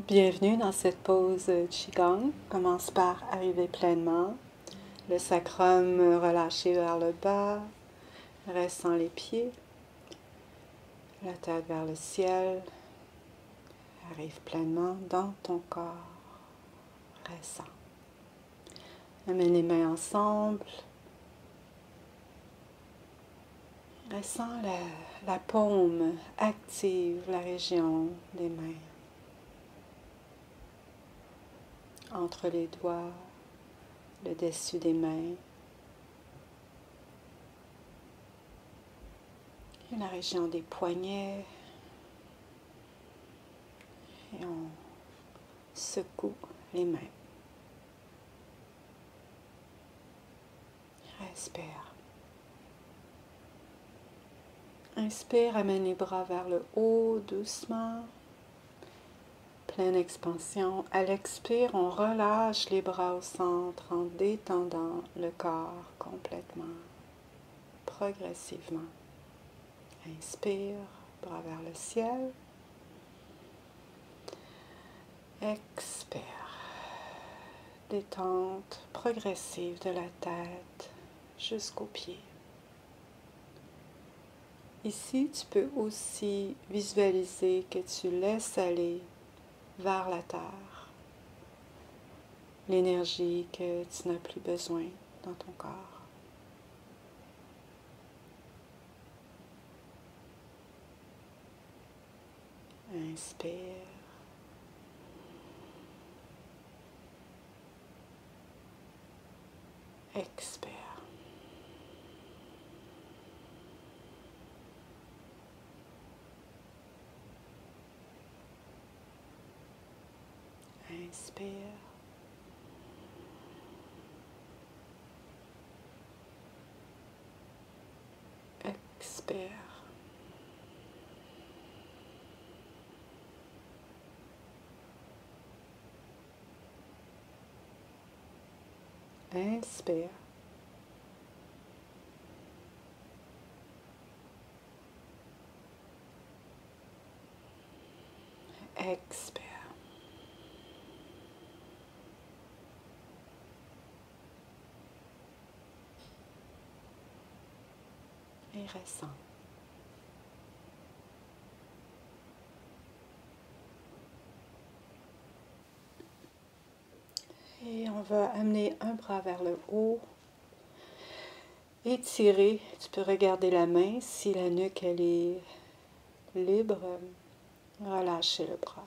Bienvenue dans cette pause Qigong. Commence par arriver pleinement. Le sacrum relâché vers le bas, restant les pieds. La tête vers le ciel. Arrive pleinement dans ton corps. Ressens. Amène les mains ensemble. Ressens la paume active, la région des mains. Entre les doigts, le dessus des mains. Et la région des poignets. Et on secoue les mains. Respire. Inspire, amène les bras vers le haut, doucement. Pleine expansion. À l'expire, on relâche les bras au centre en détendant le corps complètement, progressivement. Inspire, bras vers le ciel. Expire. Détente progressive de la tête jusqu'aux pieds. Ici, tu peux aussi visualiser que tu laisses aller vers la terre l'énergie que tu n'as plus besoin dans ton corps. Inspire. Expire. Inspire. Expire. Inspire. Expire. Et ressens. Et on va amener un bras vers le haut. Étirer. Tu peux regarder la main. Si la nuque elle est libre, relâchez le bras.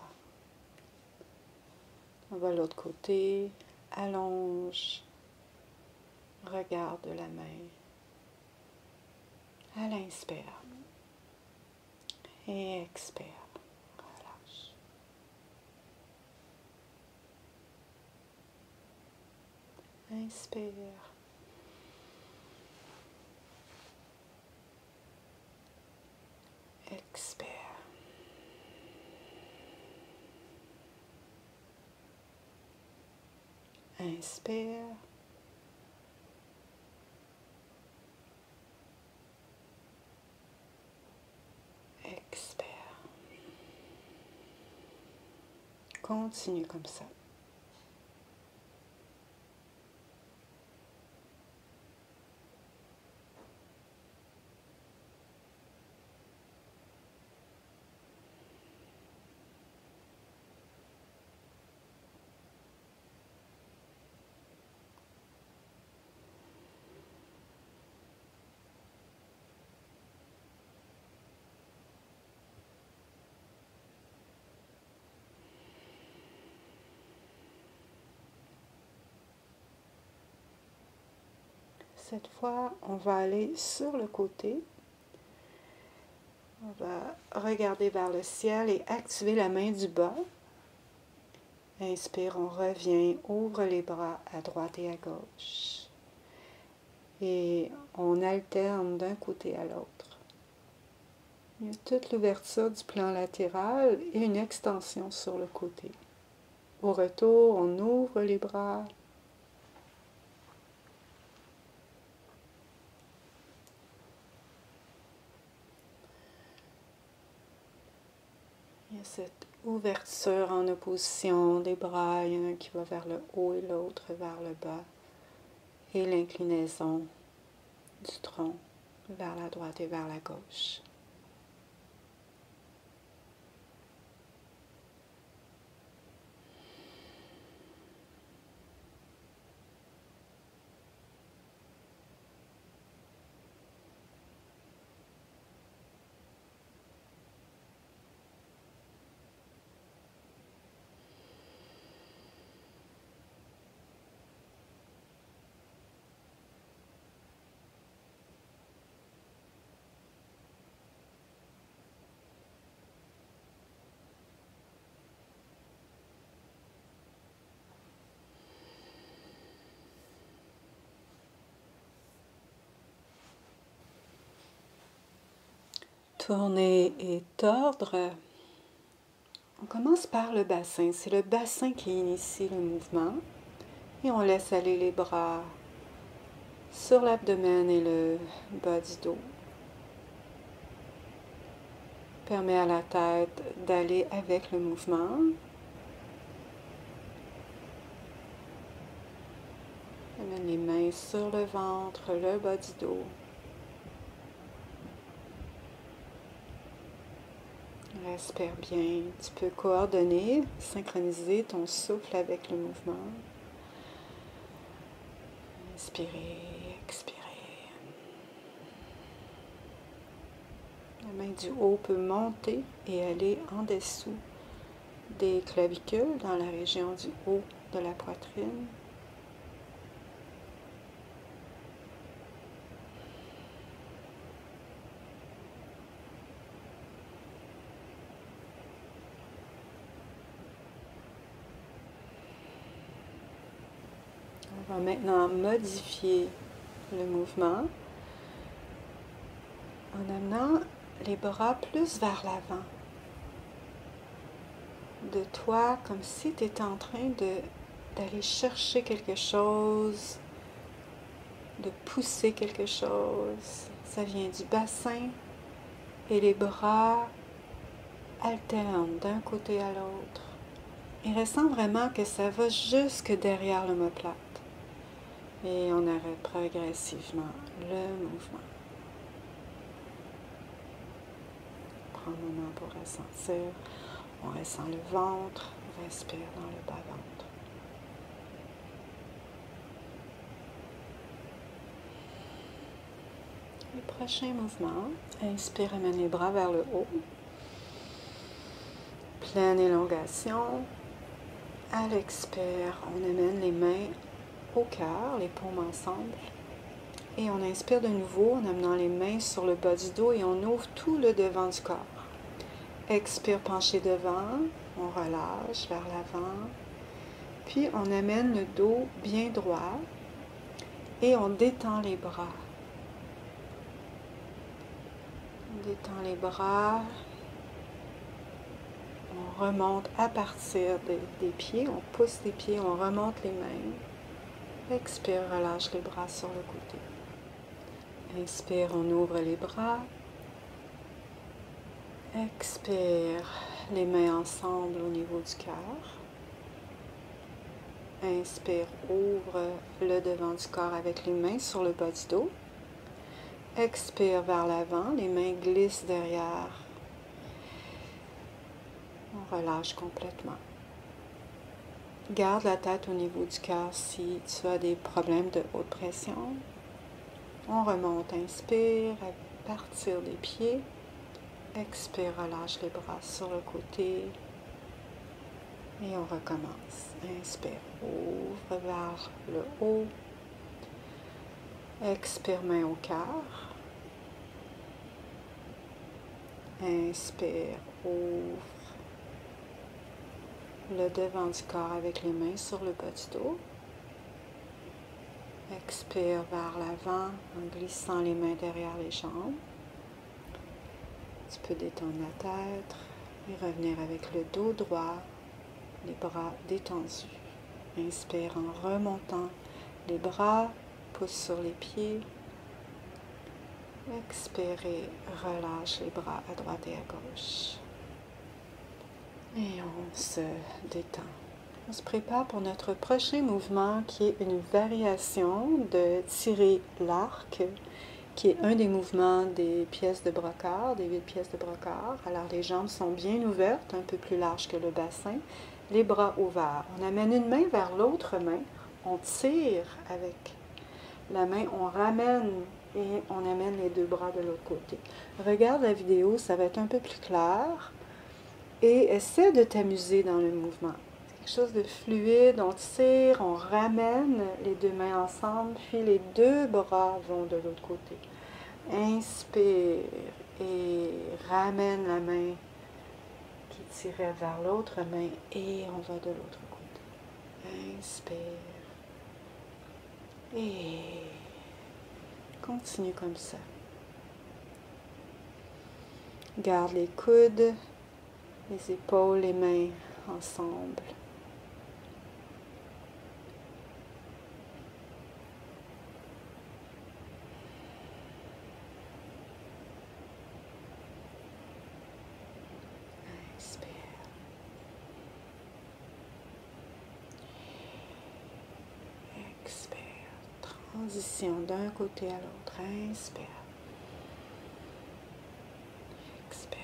On va de l'autre côté. Allonge. Regarde la main. À l'inspire. Et expire. Relâche. Inspire. Expire. Inspire. Expire. Continue comme ça. Cette fois, on va aller sur le côté. On va regarder vers le ciel et activer la main du bas. Inspire, on revient, ouvre les bras à droite et à gauche. Et on alterne d'un côté à l'autre. Il y a toute l'ouverture du plan latéral et une extension sur le côté. Au retour, on ouvre les bras. Il y a cette Ouverture en opposition des bras, il y en a un qui va vers le haut et l'autre vers le bas. Et l'inclinaison du tronc vers la droite et vers la gauche. Tourner et tordre. On commence par le bassin. C'est le bassin qui initie le mouvement. Et on laisse aller les bras sur l'abdomen et le bas du dos. Permet à la tête d'aller avec le mouvement. Amène les mains sur le ventre, le bas du dos. Respire bien. Tu peux coordonner, synchroniser ton souffle avec le mouvement. Inspirez, expirez. La main du haut peut monter et aller en dessous des clavicules, dans la région du haut de la poitrine. On va maintenant modifier le mouvement en amenant les bras plus vers l'avant de toi, comme si tu étais en train d'aller chercher quelque chose, de pousser quelque chose. Ça vient du bassin et les bras alternent d'un côté à l'autre. Et ressent vraiment que ça va jusque derrière l'omoplate. Et on arrête progressivement le mouvement. Prends un moment pour ressentir. On ressent le ventre, on respire dans le bas-ventre. Le prochain mouvement, inspire, amène les bras vers le haut. Pleine élongation. À l'expire, on amène les mains au cœur, les paumes ensemble. Et on inspire de nouveau en amenant les mains sur le bas du dos et on ouvre tout le devant du corps. Expire, pencher devant, on relâche vers l'avant. Puis on amène le dos bien droit et on détend les bras. On détend les bras. On remonte à partir des pieds, on pousse les pieds, on remonte les mains. Expire, relâche les bras sur le côté. Inspire, on ouvre les bras. Expire, les mains ensemble au niveau du cœur. Inspire, ouvre le devant du corps avec les mains sur le bas du dos. Expire vers l'avant, les mains glissent derrière. On relâche complètement. Garde la tête au niveau du cœur si tu as des problèmes de haute pression. On remonte, inspire, à partir des pieds. Expire, relâche les bras sur le côté. Et on recommence. Inspire, ouvre vers le haut. Expire, main au cœur. Inspire, ouvre le devant du corps avec les mains sur le bas du dos. Expire vers l'avant en glissant les mains derrière les jambes. Tu peux détendre la tête et revenir avec le dos droit, les bras détendus. Inspire en remontant les bras, pousse sur les pieds. Expire et relâche les bras à droite et à gauche. Et on se détend. On se prépare pour notre prochain mouvement qui est une variation de tirer l'arc, qui est un des mouvements des pièces de brocart, des 8 pièces de brocart. Alors les jambes sont bien ouvertes, un peu plus larges que le bassin, les bras ouverts. On amène une main vers l'autre main, on tire avec la main, on ramène et on amène les deux bras de l'autre côté. Regarde la vidéo, ça va être un peu plus clair. Et essaie de t'amuser dans le mouvement. C'est quelque chose de fluide, on tire, on ramène les deux mains ensemble, puis les deux bras vont de l'autre côté. Inspire et ramène la main qui tirait vers l'autre main et on va de l'autre côté. Inspire et continue comme ça. Garde les coudes, les épaules, les mains ensemble. Inspire. Expire. Transition d'un côté à l'autre. Inspire. Expire.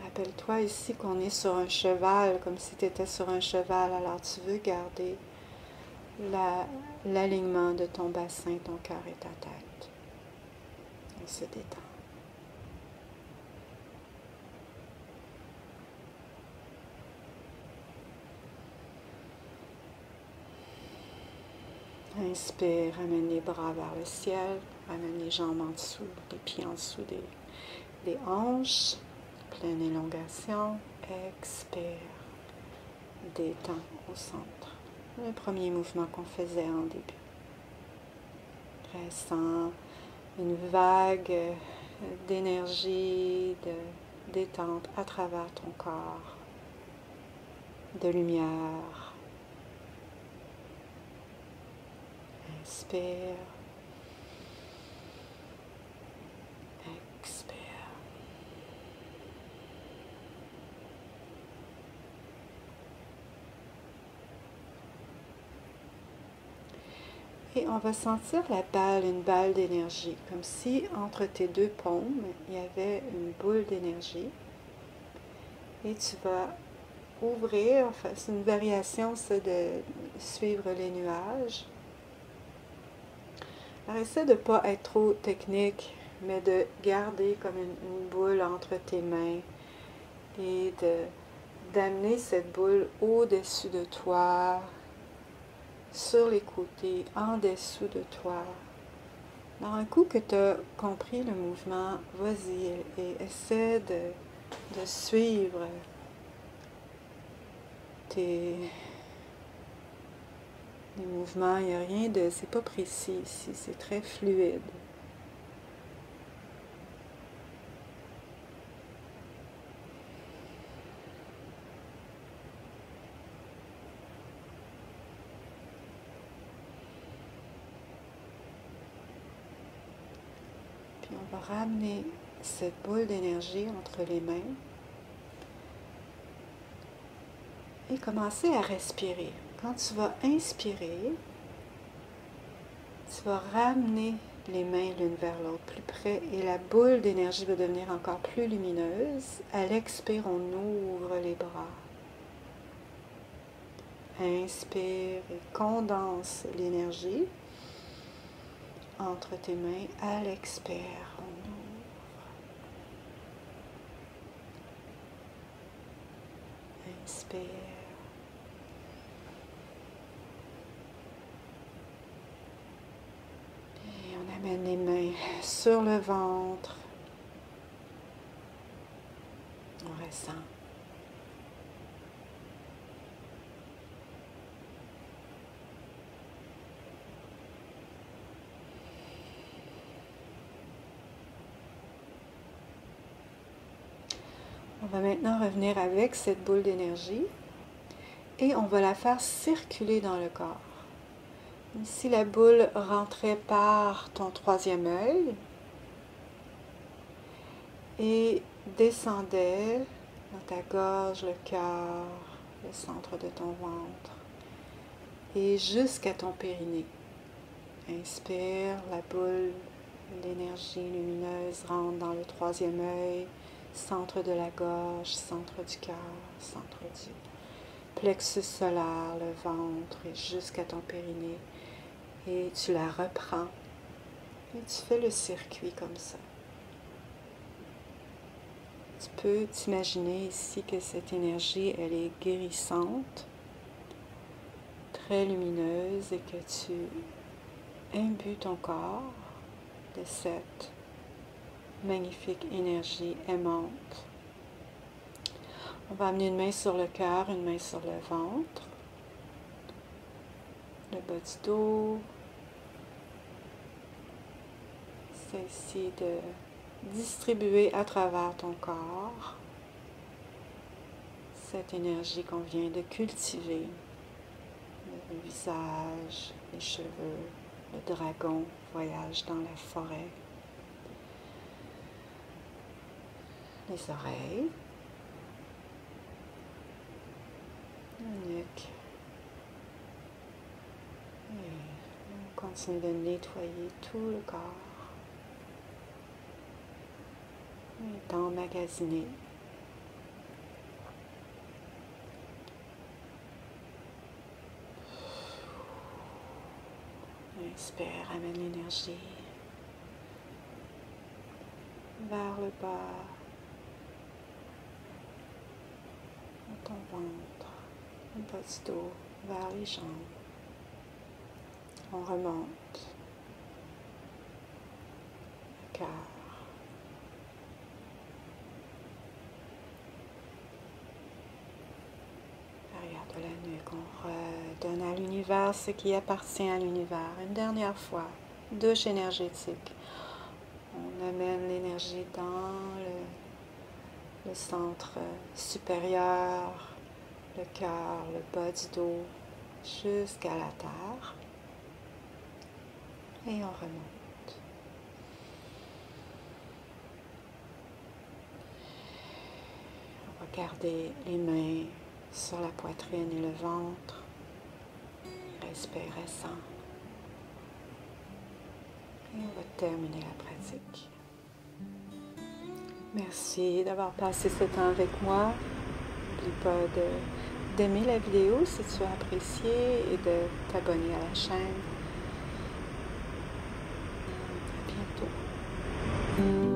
Rappelle-toi ici qu'on est sur un cheval, comme si tu étais sur un cheval. Alors tu veux garder l'alignement de ton bassin, ton cœur et ta tête. On se détend. Inspire, ramène les bras vers le ciel, ramène les jambes en dessous, les pieds en dessous des hanches. Pleine élongation. Expire. Détends au centre. Le premier mouvement qu'on faisait en début. Ressens une vague d'énergie, de détente à travers ton corps, de lumière. Inspire. Expire. Et on va sentir la balle, une balle d'énergie, comme si entre tes deux paumes, il y avait une boule d'énergie. Et tu vas ouvrir, enfin, c'est une variation, ça, de suivre les nuages. Alors, essaie de ne pas être trop technique, mais de garder comme une boule entre tes mains et d'amener cette boule au-dessus de toi, sur les côtés, en dessous de toi. Alors, un coup que tu as compris le mouvement, vas-y et essaie de suivre les mouvements. Il n'y a rien de... c'est pas précis ici, c'est très fluide. On va ramener cette boule d'énergie entre les mains et commencer à respirer. Quand tu vas inspirer, tu vas ramener les mains l'une vers l'autre plus près et la boule d'énergie va devenir encore plus lumineuse. À l'expire, on ouvre les bras. Inspire et condense l'énergie entre tes mains. À l'expire, on ouvre. Inspire. Et on amène les mains sur le ventre. On ressent. On On va maintenant revenir avec cette boule d'énergie et on va la faire circuler dans le corps. Si la boule rentrait par ton troisième œil et descendait dans ta gorge, le cœur, le centre de ton ventre et jusqu'à ton périnée. Inspire, la boule d'énergie lumineuse rentre dans le troisième œil, centre de la gorge, centre du cœur, centre du plexus solaire, le ventre et jusqu'à ton périnée. Et tu la reprends et tu fais le circuit comme ça. Tu peux t'imaginer ici que cette énergie, elle est guérissante, très lumineuse et que tu imbues ton corps de cette magnifique énergie aimante. On va amener une main sur le cœur, une main sur le ventre, le bas du dos. C'est ici de distribuer à travers ton corps cette énergie qu'on vient de cultiver. Le visage, les cheveux, le dragon voyage dans la forêt. Les oreilles, la nuque. Et on continue de nettoyer tout le corps. Et d'emmagasiner. Inspire, amène l'énergie vers le bas de ton ventre, le bas du dos, vers les jambes. On remonte le cœur. L'arrière de la nuque, on redonne à l'univers ce qui appartient à l'univers. Une dernière fois, douche énergétique. On amène l'énergie dans le centre supérieur, le cœur, le bas du dos, jusqu'à la terre. Et on remonte. On va garder les mains sur la poitrine et le ventre. Respiration. Et on va terminer la pratique. Merci d'avoir passé ce temps avec moi. N'oublie pas d'aimer la vidéo si tu as apprécié et de t'abonner à la chaîne. À bientôt.